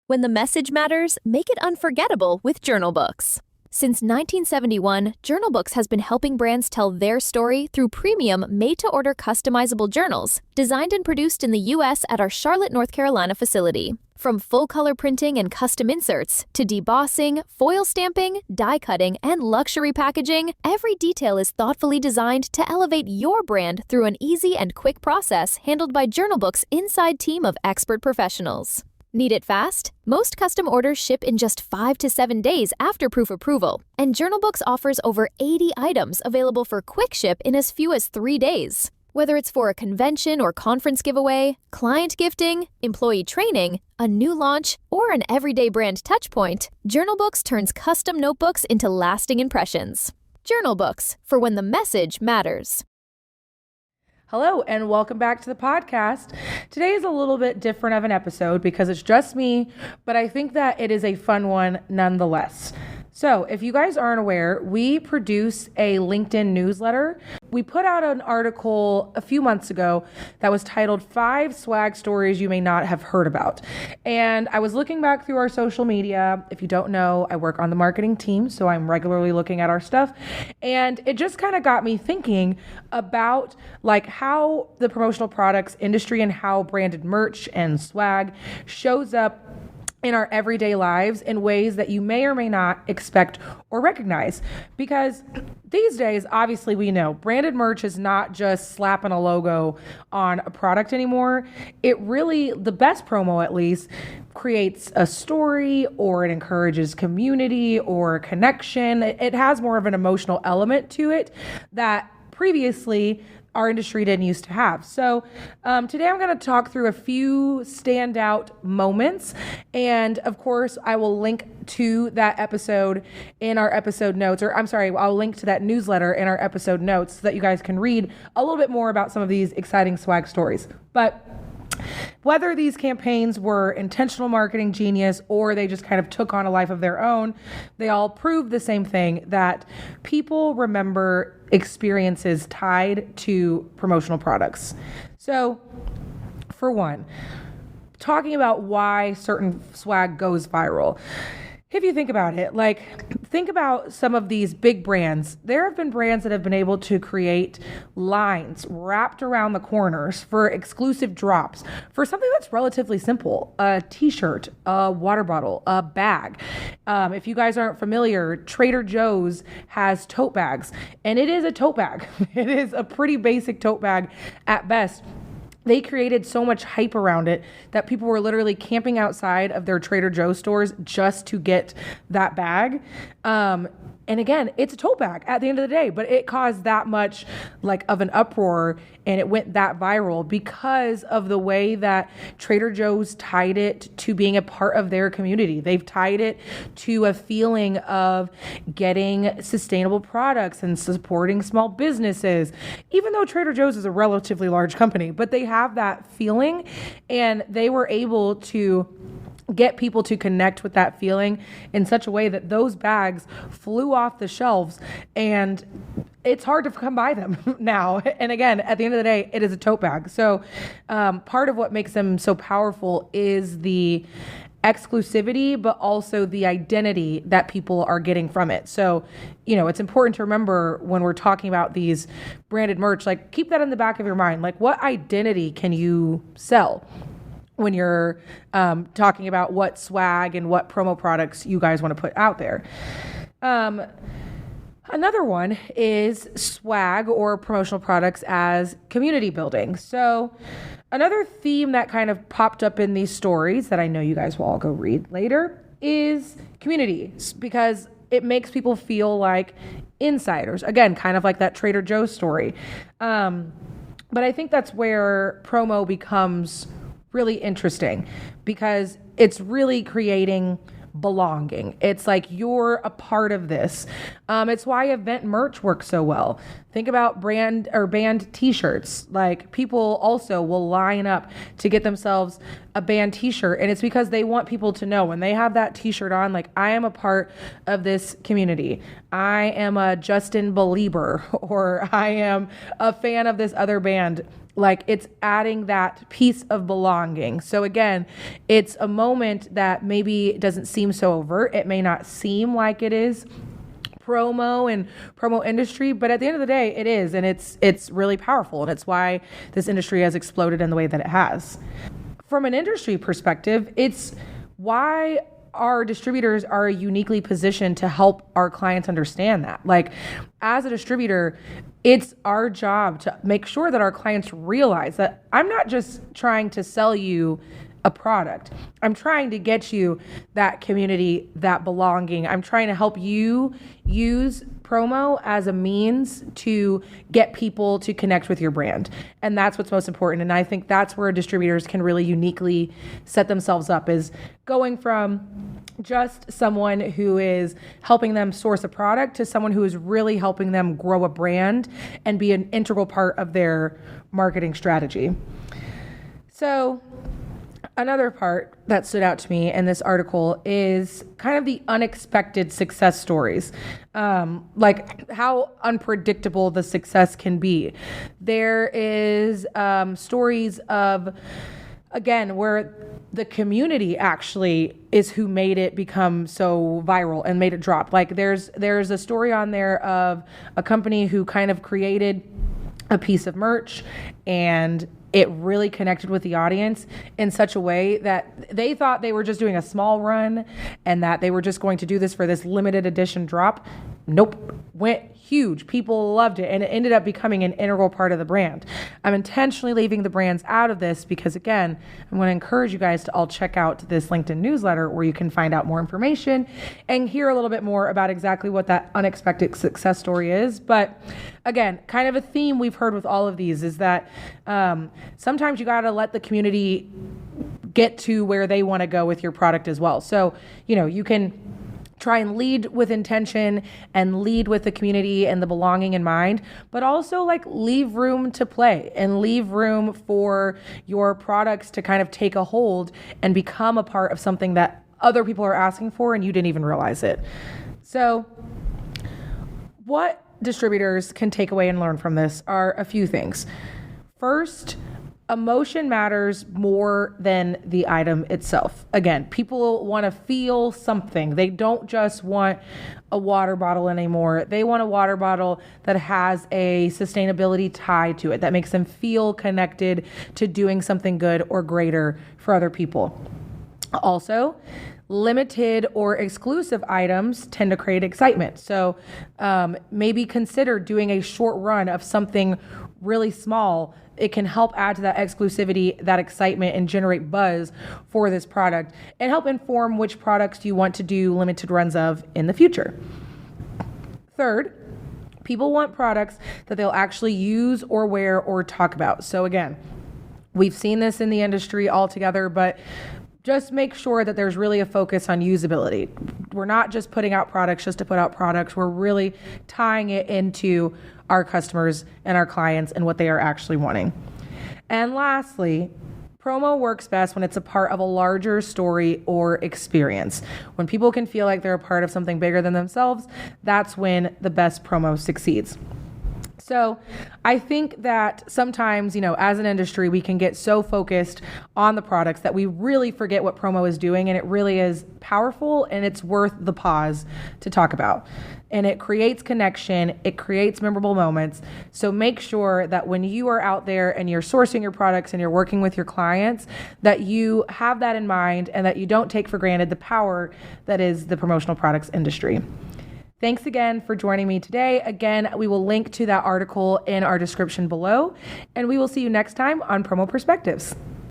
When the message matters, make it unforgettable with JournalBooks. Since 1971, JournalBooks has been helping brands tell their story through premium, made-to-order customizable journals, designed and produced in the U.S. at our Charlotte, North Carolina facility. From full-color printing and custom inserts, to debossing, foil stamping, die cutting, and luxury packaging, every detail is thoughtfully designed to elevate your brand through an easy and quick process handled by JournalBooks' inside team of expert professionals. Need it fast? Most custom orders ship in just 5 to 7 days after proof approval, and JournalBooks offers over 80 items available for quick ship in as few as 3 days. Whether it's for a convention or conference giveaway, client gifting, employee training, a new launch, or an everyday brand touchpoint, JournalBooks turns custom notebooks into lasting impressions. JournalBooks, for when the message matters. Hello and welcome back to the podcast. Today is a little bit different of an episode because it's just me, but I think that it is a fun one nonetheless. So if you guys aren't aware, we produce a LinkedIn newsletter. We put out an article a few months ago that was titled 5 Swag Stories You May Not Have Heard About. And I was looking back through our social media. If you don't know, I work on the marketing team, so I'm regularly looking at our stuff. And it just kind of got me thinking about like how the promotional products industry and how branded merch and swag shows up in our everyday lives in ways that you may or may not expect or recognize. Because these days, obviously, we know branded merch is not just slapping a logo on a product anymore. It really, the best promo at least, creates a story, or it encourages community or connection. It has more of an emotional element to it that previously our industry didn't used to have. So today I'm going to talk through a few standout moments. And of course, I will link to that episode in our episode notes, or I'm sorry, I'll link to that newsletter in our episode notes so that you guys can read a little bit more about some of these exciting swag stories. But whether these campaigns were intentional marketing genius or they just kind of took on a life of their own, they all prove the same thing, that people remember experiences tied to promotional products. So, for one, talking about why certain swag goes viral. If you think about it, think about some of these big brands. There have been brands that have been able to create lines wrapped around the corners for exclusive drops for something that's relatively simple: a t-shirt, a water bottle, a bag. If you guys aren't familiar, Trader Joe's has tote bags, and it is a tote bag. It is a pretty basic tote bag at best. They created so much hype around it that people were literally camping outside of their Trader Joe's stores just to get that bag. And again, it's a tote bag at the end of the day, but it caused that much of an uproar and it went that viral because of the way that Trader Joe's tied it to being a part of their community. They've tied it to a feeling of getting sustainable products and supporting small businesses, even though Trader Joe's is a relatively large company, but they have that feeling, and they were able to get people to connect with that feeling in such a way that those bags flew off the shelves, and it's hard to come by them now. And again, at the end of the day, it is a tote bag. So part of what makes them so powerful is the exclusivity, but also the identity that people are getting from it. So, it's important to remember when we're talking about these branded merch, keep that in the back of your mind. What identity can you sell when you're talking about what swag and what promo products you guys want to put out there? Another one is swag or promotional products as community building. So another theme that kind of popped up in these stories that I know you guys will all go read later is community, because it makes people feel like insiders. Again, kind of like that Trader Joe's story. But I think that's where promo becomes really interesting, because it's really creating belonging. It's like you're a part of this. It's why event merch works so well. Think about brand or band t-shirts. People also will line up to get themselves a band t-shirt, and it's because they want people to know when they have that t-shirt on, I am a part of this community. I am a Justin Belieber, or I am a fan of this other band. Like it's adding that piece of belonging. So again, it's a moment that maybe doesn't seem so overt. It may not seem like it is promo and promo industry, but at the end of the day, it is, and it's really powerful, and it's why this industry has exploded in the way that it has. From an industry perspective, it's why our distributors are uniquely positioned to help our clients understand that. Like, as a distributor, it's our job to make sure that our clients realize that I'm not just trying to sell you a product. I'm trying to get you that community, that belonging. I'm trying to help you use promo as a means to get people to connect with your brand. And that's what's most important. And I think that's where distributors can really uniquely set themselves up, is going from just someone who is helping them source a product to someone who is really helping them grow a brand and be an integral part of their marketing strategy. So another part that stood out to me in this article is kind of the unexpected success stories, like how unpredictable the success can be. There is stories of, again, where the community actually is who made it become so viral and made it drop. Like there's a story on there of a company who kind of created a piece of merch, and it really connected with the audience in such a way that they thought they were just doing a small run and that they were just going to do this for this limited edition drop. Nope. Went huge. People loved it, and it ended up becoming an integral part of the brand. I'm intentionally leaving the brands out of this because, again, I'm going to encourage you guys to all check out this LinkedIn newsletter where you can find out more information and hear a little bit more about exactly what that unexpected success story is. But again, kind of a theme we've heard with all of these is that sometimes you got to let the community get to where they want to go with your product as well. So, you can try and lead with intention and lead with the community and the belonging in mind, but also like leave room to play and leave room for your products to kind of take a hold and become a part of something that other people are asking for and you didn't even realize it. So what distributors can take away and learn from this are a few things. First, emotion matters more than the item itself. Again, people want to feel something. They don't just want a water bottle anymore. They want a water bottle that has a sustainability tie to it, that makes them feel connected to doing something good or greater for other people. Also, limited or exclusive items tend to create excitement. So maybe consider doing a short run of something really small. It can help add to that exclusivity, that excitement, and generate buzz for this product and help inform which products you want to do limited runs of in the future. Third, people want products that they'll actually use or wear or talk about. So again, we've seen this in the industry altogether, but just make sure that there's really a focus on usability. We're not just putting out products just to put out products. We're really tying it into our customers and our clients and what they are actually wanting. And lastly, promo works best when it's a part of a larger story or experience. When people can feel like they're a part of something bigger than themselves, that's when the best promo succeeds. So I think that sometimes, as an industry, we can get so focused on the products that we really forget what promo is doing, and it really is powerful and it's worth the pause to talk about. And it creates connection, it creates memorable moments. So make sure that when you are out there and you're sourcing your products and you're working with your clients, that you have that in mind and that you don't take for granted the power that is the promotional products industry. Thanks again for joining me today. Again, we will link to that article in our description below, and we will see you next time on Promo Perspectives.